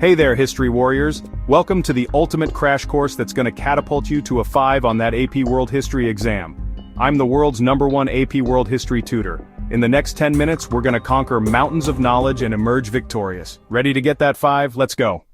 Hey there, history warriors. Welcome to the ultimate crash course that's gonna catapult you to a 5 on that AP World History exam. I'm the world's #1 AP World History tutor. In the next 10 minutes, we're gonna conquer mountains of knowledge and emerge victorious. Ready to get that 5? Let's go.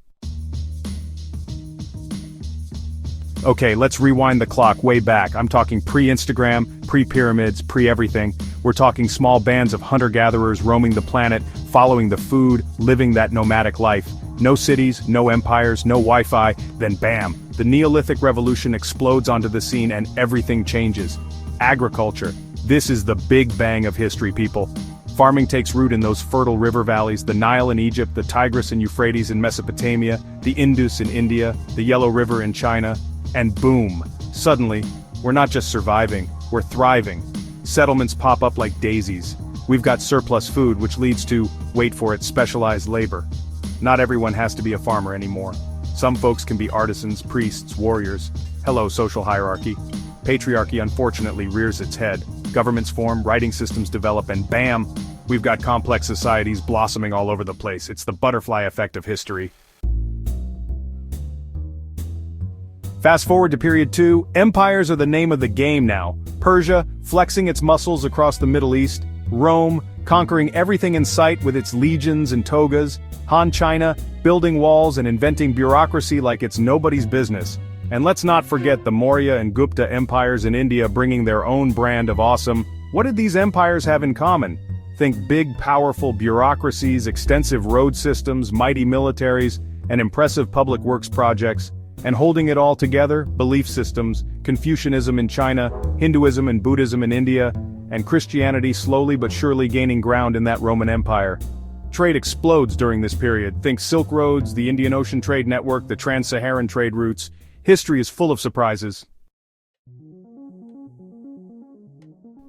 Okay, let's rewind the clock way back. I'm talking pre-Instagram, pre-pyramids, pre-everything. We're talking small bands of hunter-gatherers roaming the planet, following the food, living that nomadic life. No cities, no empires, no Wi-Fi, then bam, the Neolithic Revolution explodes onto the scene and everything changes. Agriculture. This is the big bang of history, people. Farming takes root in those fertile river valleys, the Nile in Egypt, the Tigris and Euphrates in Mesopotamia, the Indus in India, the Yellow River in China, and boom, suddenly, we're not just surviving, we're thriving. Settlements pop up like daisies. We've got surplus food, which leads to, wait for it, specialized labor. Not everyone has to be a farmer anymore. Some folks can be artisans, priests, warriors. Hello, social hierarchy. Patriarchy unfortunately rears its head. Governments form, writing systems develop, and bam! We've got complex societies blossoming all over the place. It's the butterfly effect of history. Fast forward to period 2, empires are the name of the game now. Persia, flexing its muscles across the Middle East. Rome, conquering everything in sight with its legions and togas. Han China, building walls and inventing bureaucracy like it's nobody's business. And let's not forget the Maurya and Gupta empires in India bringing their own brand of awesome. What did these empires have in common? Think big, powerful bureaucracies, extensive road systems, mighty militaries, and impressive public works projects. And holding it all together, belief systems, Confucianism in China, Hinduism and Buddhism in India, and Christianity slowly but surely gaining ground in that Roman Empire. Trade explodes during this period. Think Silk Roads, the Indian Ocean Trade Network, the Trans-Saharan trade routes. History is full of surprises.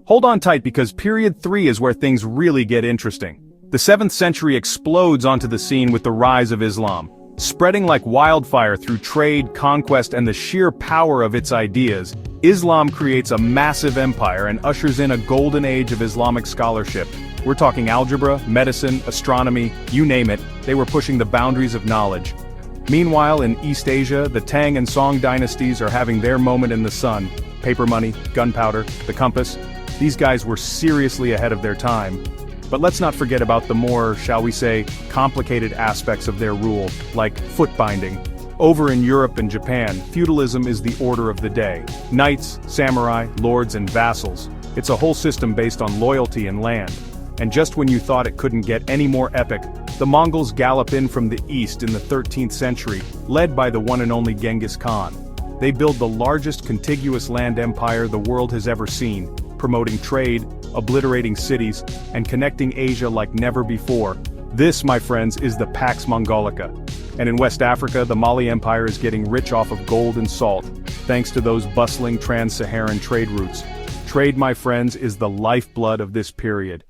Hold on tight because period 3 is where things really get interesting. The 7th century explodes onto the scene with the rise of Islam. Spreading like wildfire through trade, conquest, and the sheer power of its ideas, Islam creates a massive empire and ushers in a golden age of Islamic scholarship. We're talking algebra, medicine, astronomy, you name it, they were pushing the boundaries of knowledge. Meanwhile, in East Asia, the Tang and Song dynasties are having their moment in the sun. Paper money, gunpowder, the compass. These guys were seriously ahead of their time. But let's not forget about the more, shall we say, complicated aspects of their rule, like foot binding. Over in Europe and Japan, feudalism is the order of the day. Knights, samurai, lords, and vassals. It's a whole system based on loyalty and land. And just when you thought it couldn't get any more epic, the Mongols gallop in from the east in the 13th century, led by the one and only Genghis Khan. They build the largest contiguous land empire the world has ever seen, promoting trade, obliterating cities, and connecting Asia like never before. This, my friends, is the Pax Mongolica. And in West Africa, the Mali Empire is getting rich off of gold and salt, thanks to those bustling trans-Saharan trade routes. Trade, my friends, is the lifeblood of this period.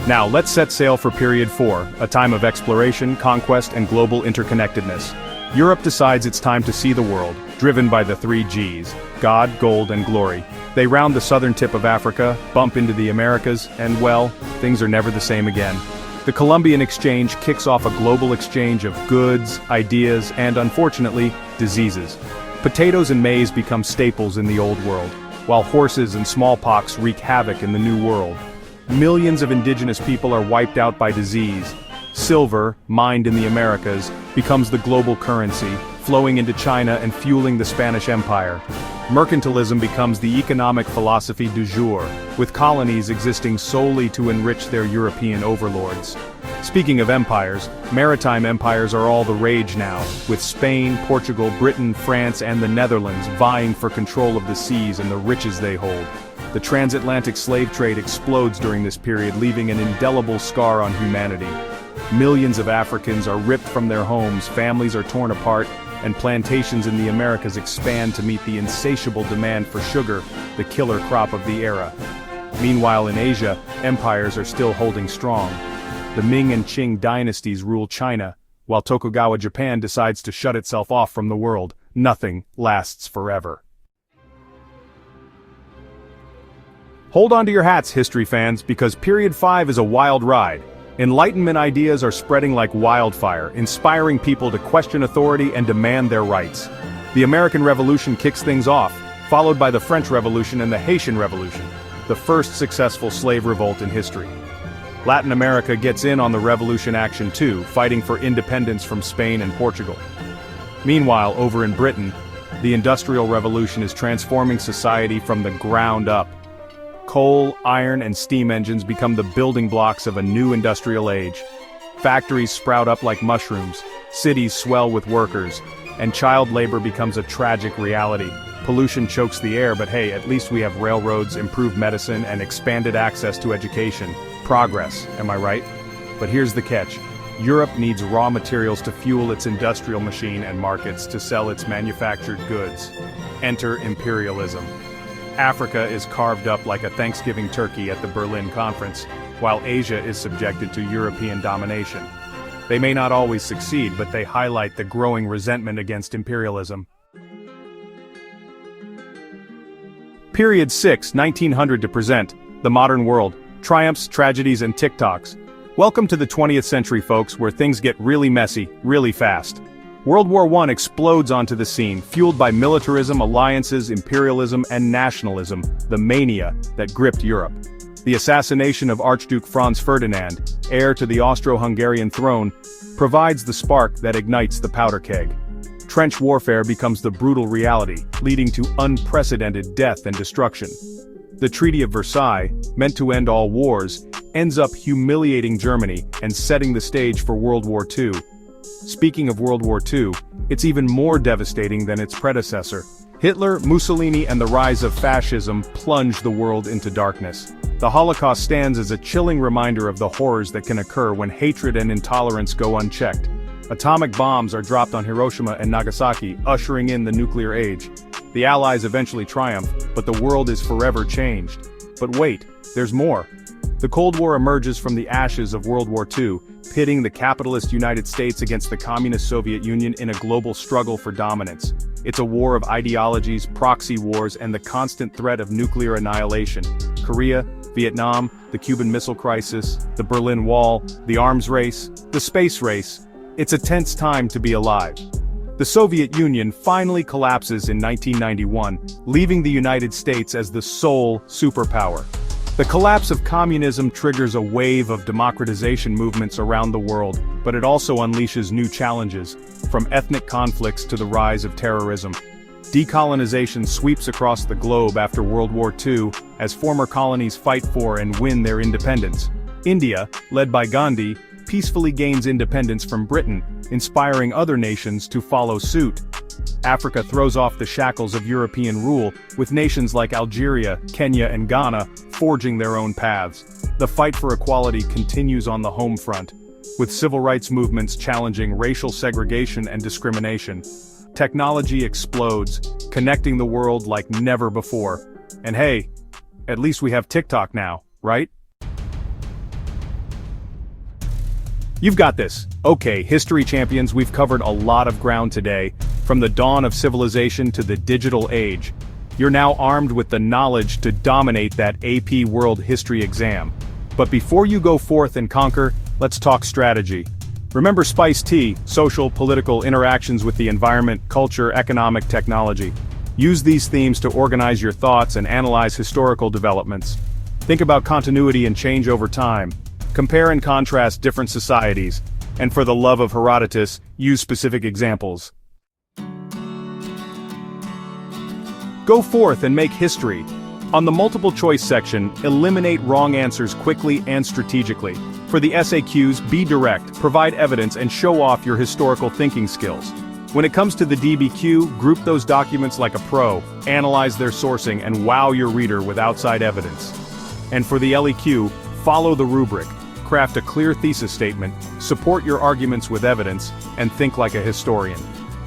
Now let's set sail for period 4, a time of exploration, conquest, and global interconnectedness. Europe decides it's time to see the world, driven by the 3 Gs, God, Gold, and Glory. They round the southern tip of Africa, bump into the Americas, and well, things are never the same again. The Columbian Exchange kicks off a global exchange of goods, ideas, and unfortunately, diseases. Potatoes and maize become staples in the Old World, while horses and smallpox wreak havoc in the New World. Millions of indigenous people are wiped out by disease. Silver, mined in the Americas, becomes the global currency, flowing into China and fueling the Spanish Empire. Mercantilism becomes the economic philosophy du jour, with colonies existing solely to enrich their European overlords. Speaking of empires, maritime empires are all the rage now, with Spain, Portugal, Britain, France, and the Netherlands vying for control of the seas and the riches they hold. The transatlantic slave trade explodes during this period, leaving an indelible scar on humanity. Millions of Africans are ripped from their homes, families are torn apart, and plantations in the Americas expand to meet the insatiable demand for sugar, the killer crop of the era. Meanwhile in Asia, empires are still holding strong. The Ming and Qing dynasties rule China, while Tokugawa Japan decides to shut itself off from the world. Nothing lasts forever. Hold on to your hats, history fans, because period 5 is a wild ride. Enlightenment ideas are spreading like wildfire, inspiring people to question authority and demand their rights. The American Revolution kicks things off, followed by the French Revolution and the Haitian Revolution, the first successful slave revolt in history. Latin America gets in on the revolution action too, fighting for independence from Spain and Portugal. Meanwhile, over in Britain, the Industrial Revolution is transforming society from the ground up. Coal, iron, and steam engines become the building blocks of a new industrial age. Factories sprout up like mushrooms, cities swell with workers, and child labor becomes a tragic reality. Pollution chokes the air, but hey, at least we have railroads, improved medicine, and expanded access to education. Progress, am I right? But here's the catch. Europe needs raw materials to fuel its industrial machine and markets to sell its manufactured goods. Enter imperialism. Africa is carved up like a Thanksgiving turkey at the Berlin Conference, while Asia is subjected to European domination. They may not always succeed, but they highlight the growing resentment against imperialism. Period 6, 1900 to present, the modern world, triumphs, tragedies, and TikToks. Welcome to the 20th century, folks, where things get really messy, really fast. World War I explodes onto the scene, fueled by militarism, alliances, imperialism, and nationalism, the mania that gripped Europe. The assassination of Archduke Franz Ferdinand, heir to the Austro-Hungarian throne, provides the spark that ignites the powder keg. Trench warfare becomes the brutal reality, leading to unprecedented death and destruction. The Treaty of Versailles, meant to end all wars, ends up humiliating Germany and setting the stage for World War II. Speaking of World War II, it's even more devastating than its predecessor. Hitler, Mussolini, and the rise of fascism plunged the world into darkness. The Holocaust stands as a chilling reminder of the horrors that can occur when hatred and intolerance go unchecked. Atomic bombs are dropped on Hiroshima and Nagasaki, ushering in the nuclear age. The Allies eventually triumph, but the world is forever changed. But wait, there's more. The Cold War emerges from the ashes of World War II, pitting the capitalist United States against the communist Soviet Union in a global struggle for dominance. It's a war of ideologies, proxy wars, and the constant threat of nuclear annihilation. Korea, Vietnam, the Cuban Missile Crisis, the Berlin Wall, the arms race, the space race. It's a tense time to be alive. The Soviet Union finally collapses in 1991, leaving the United States as the sole superpower. The collapse of communism triggers a wave of democratization movements around the world, but it also unleashes new challenges, from ethnic conflicts to the rise of terrorism. Decolonization sweeps across the globe after World War II, as former colonies fight for and win their independence. India, led by Gandhi, peacefully gains independence from Britain, inspiring other nations to follow suit. Africa throws off the shackles of European rule, with nations like Algeria, Kenya, and Ghana forging their own paths. The fight for equality continues on the home front, with civil rights movements challenging racial segregation and discrimination. Technology explodes, connecting the world like never before. And hey, at least we have TikTok now, right? You've got this. Okay, history champions, we've covered a lot of ground today, from the dawn of civilization to the digital age. You're now armed with the knowledge to dominate that AP World History exam. But before you go forth and conquer, let's talk strategy. Remember SPICE T, social, political, interactions with the environment, culture, economic, technology. Use these themes to organize your thoughts and analyze historical developments. Think about continuity and change over time. Compare and contrast different societies, and for the love of Herodotus, use specific examples. Go forth and make history. On the multiple choice section, eliminate wrong answers quickly and strategically. For the SAQs, be direct, provide evidence, and show off your historical thinking skills. When it comes to the DBQ, group those documents like a pro, analyze their sourcing, and wow your reader with outside evidence. And for the LEQ, follow the rubric. Craft a clear thesis statement, support your arguments with evidence, and think like a historian.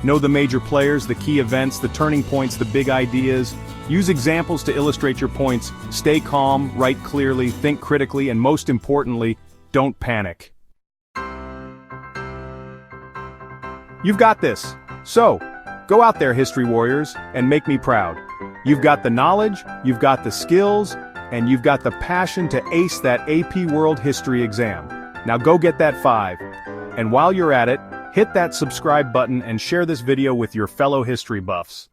Know the major players, the key events, the turning points, the big ideas. Use examples to illustrate your points. Stay calm, write clearly, think critically, and most importantly, don't panic. You've got this. So, go out there, history warriors, and make me proud. You've got the knowledge, you've got the skills, and you've got the passion to ace that AP World History exam. Now go get that 5. And while you're at it, hit that subscribe button and share this video with your fellow history buffs.